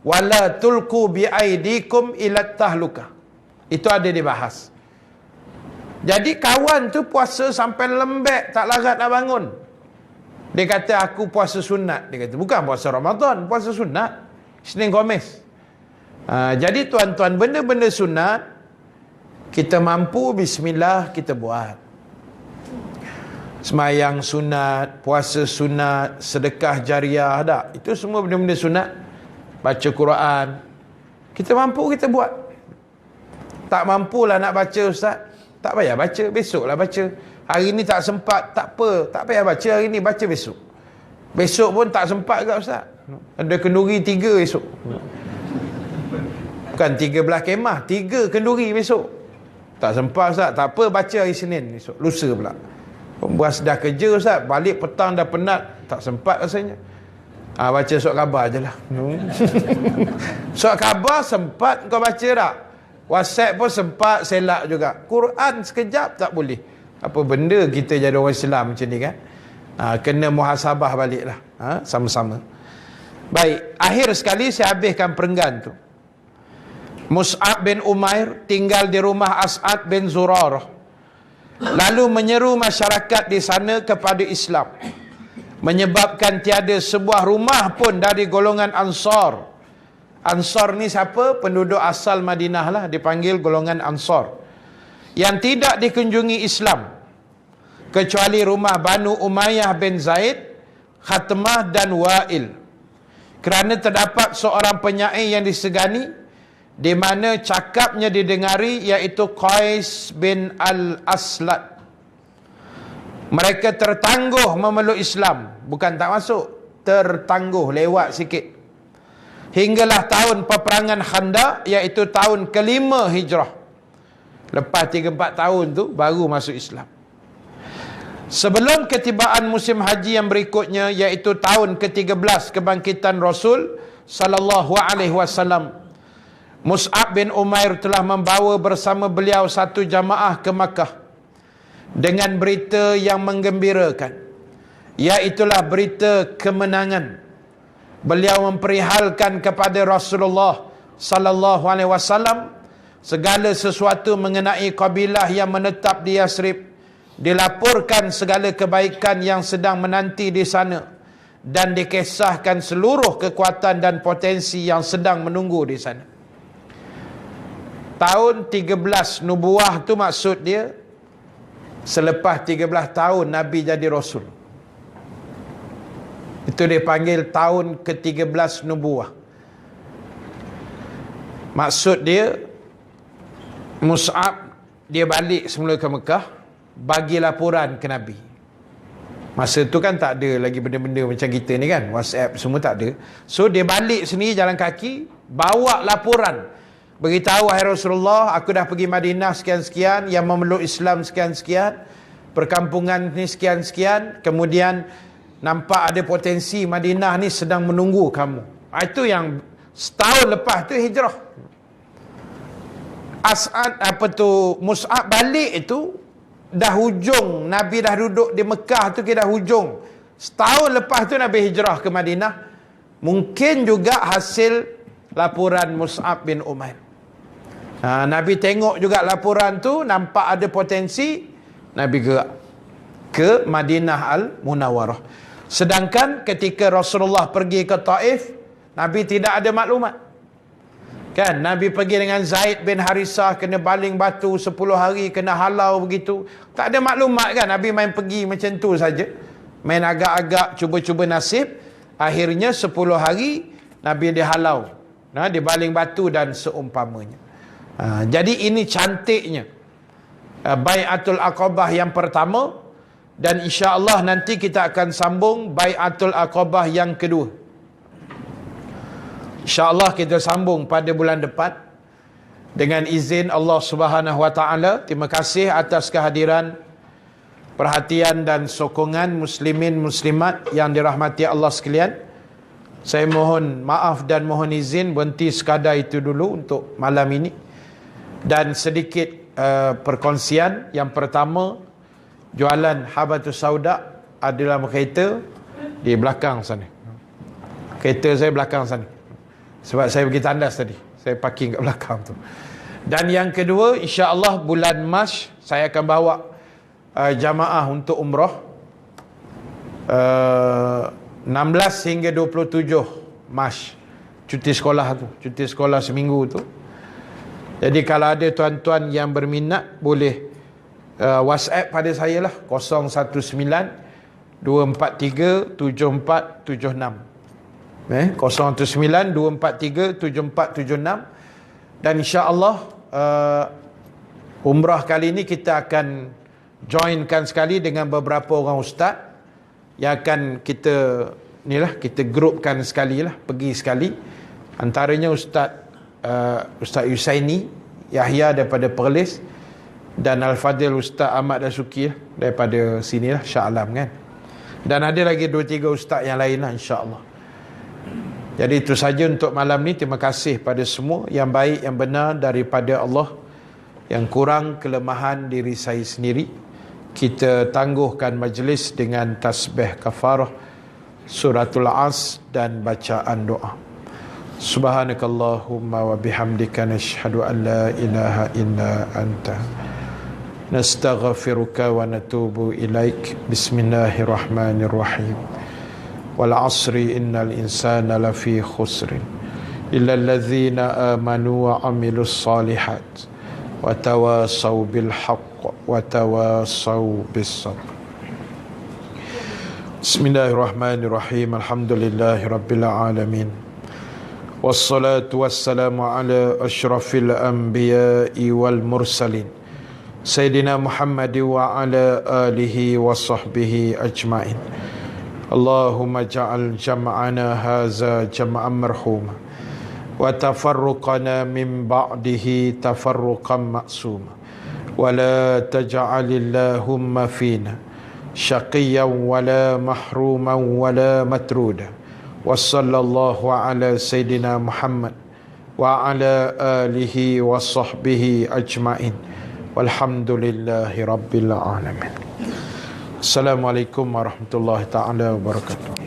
Wala tulqu biaidikum ila tahlukah. Itu ada dibahas. Jadi kawan tu puasa sampai lembek, tak larat nak bangun. Dia kata aku puasa sunat. Dia kata bukan puasa Ramadan, puasa sunat. Isnin Khamis. Jadi tuan-tuan, benda-benda sunat kita mampu, bismillah kita buat. Semayang sunat, puasa sunat, sedekah jariah, tak? Itu semua benda-benda sunat. Baca Quran, kita mampu kita buat. Tak mampulah nak baca ustaz, tak payah baca, besoklah baca. Hari ni tak sempat, tak apa, tak payah baca hari ni, baca besok. Besok pun tak sempat ke ustaz, ada kenduri 3 esok. Bukan 13 kemah, 3 kenduri besok. Tak sempat ustaz, tak apa, baca hari Senin esok, lusa pula. Buat dah kerja ustaz, balik petang dah penat, tak sempat rasanya. Baca surat khabar je lah. Surat khabar sempat kau baca tak? WhatsApp pun sempat selak juga. Quran sekejap tak boleh. Apa benda kita jadi orang Islam macam ni kan? Kena muhasabah balik lah. Sama-sama. Baik, akhir sekali saya habiskan perenggan tu. Mus'ab bin Umair tinggal di rumah As'ad bin Zurarah. Lalu menyeru masyarakat di sana kepada Islam. Menyebabkan tiada sebuah rumah pun dari golongan Ansar. Ansar ni siapa? Penduduk asal Madinah lah, dipanggil golongan Ansar. Yang tidak dikunjungi Islam. Kecuali rumah Banu Umayyah bin Zaid, Khatmah dan Wa'il. Kerana terdapat seorang penyair yang disegani, di mana cakapnya didengari, iaitu Qais bin Al-Aslad. Mereka tertangguh memeluk Islam. Bukan tak masuk, tertangguh, lewat sikit. Hinggalah tahun peperangan Khandaq, iaitu tahun ke-5 Hijrah. Lepas 3-4 tahun tu baru masuk Islam. Sebelum ketibaan musim haji yang berikutnya, iaitu tahun ke-13 kebangkitan Rasul sallallahu alaihi wasallam, Mus'ab bin Umair telah membawa bersama beliau satu jamaah ke Makkah dengan berita yang menggembirakan, iaitulah berita kemenangan. Beliau memperihalkan kepada Rasulullah sallallahu alaihi wasallam segala sesuatu mengenai kabilah yang menetap di Yasrib. Dilaporkan segala kebaikan yang sedang menanti di sana, dan dikisahkan seluruh kekuatan dan potensi yang sedang menunggu di sana. Tahun 13 nubuah tu maksud dia selepas 13 tahun Nabi jadi Rasul. Itu dipanggil tahun ke-13 nubuah. Maksud dia, Mus'ab dia balik semula ke Mekah, bagi laporan ke Nabi. Masa tu kan tak ada lagi benda-benda macam kita ni kan, WhatsApp semua tak ada. So dia balik sini jalan kaki, bawa laporan, beritahu, wahai Rasulullah, aku dah pergi Madinah sekian-sekian, yang memeluk Islam sekian-sekian, perkampungan ni sekian-sekian, kemudian nampak ada potensi Madinah ni sedang menunggu kamu. Itu yang setahun lepas tu hijrah. Mus'ab balik itu dah hujung, Nabi dah duduk di Mekah tu, dah hujung. Setahun lepas tu Nabi hijrah ke Madinah. Mungkin juga hasil laporan Mus'ab bin Umair. Nabi tengok juga laporan tu, nampak ada potensi, Nabi gerak ke Madinah Al-Munawwarah. Sedangkan ketika Rasulullah pergi ke Taif, Nabi tidak ada maklumat. Kan, Nabi pergi dengan Zaid bin Harisah, kena baling batu 10 hari, kena halau begitu. Tak ada maklumat kan, Nabi main pergi macam tu saja. Main agak-agak cuba-cuba nasib. Akhirnya 10 hari Nabi dihalau, dibaling batu dan seumpamanya. Jadi ini cantiknya Bai'atul Aqabah yang pertama, dan insya-Allah nanti kita akan sambung Bai'atul Aqabah yang kedua. InsyaAllah kita sambung pada bulan depan dengan izin Allah Subhanahu Wa Taala. Terima kasih atas kehadiran, perhatian dan sokongan muslimin muslimat yang dirahmati Allah sekalian. Saya mohon maaf dan mohon izin berhenti sekadar itu dulu untuk malam ini. Dan sedikit perkongsian. Yang pertama, jualan Habatus Sauda adalah kereta di belakang sana. Kereta saya belakang sana. Sebab saya pergi tandas tadi, saya parking kat belakang tu. Dan yang kedua, insya-Allah bulan Mac saya akan bawa jamaah untuk umrah 16 hingga 27 Mac. Cuti sekolah tu, cuti sekolah seminggu tu. Jadi kalau ada tuan-tuan yang berminat, boleh WhatsApp pada saya lah, 019 243 7476. 019-243-7476. Dan insya-Allah umrah kali ini kita akan joinkan sekali dengan beberapa orang ustaz yang akan kita grupkan sekali lah, pergi sekali. Antaranya Ustaz Yusaini Yahya daripada Perlis, dan Al-Fadil Ustaz Ahmad Dasuki daripada sini lah, Shah Alam kan. Dan ada lagi 2-3 ustaz yang lain lah, insya-Allah. Jadi itu saja untuk malam ni. Terima kasih pada semua. Yang baik, yang benar daripada Allah, yang kurang kelemahan diri saya sendiri. Kita tangguhkan majlis dengan tasbih kafarah, suratul As dan bacaan doa. Subhanakallahumma wa bihamdika nashhadu an la ilaha illa anta nastaghfiruka wa natubu ilaik. Bismillahirrahmanirrahim. Wal asri innal insana lafi khusrin illa allazina amanu wa amilus salihat wa tawasaw bil haqq wa tawasaw bis sabr. Bismillahirrahmanirrahim. Alhamdulillahi rabbil alamin. Wassalatu wassalamu ala asyrafil anbiya'i wal mursalin Sayyidina Muhammad wa ala alihi wa sahbihi ajma'in. Allahumma ja'al jam'ana haza jam'an marhuma wa tafarruqana min ba'dihi tafarruqan ma'suma wa la taj'alillahumma fina شقيا ولا محروما ولا مترودا وصلى الله على سيدنا محمد وعلى آله وصحبه أجمعين والحمد لله رب العالمين. Assalamualaikum warahmatullahi taala wabarakatuh.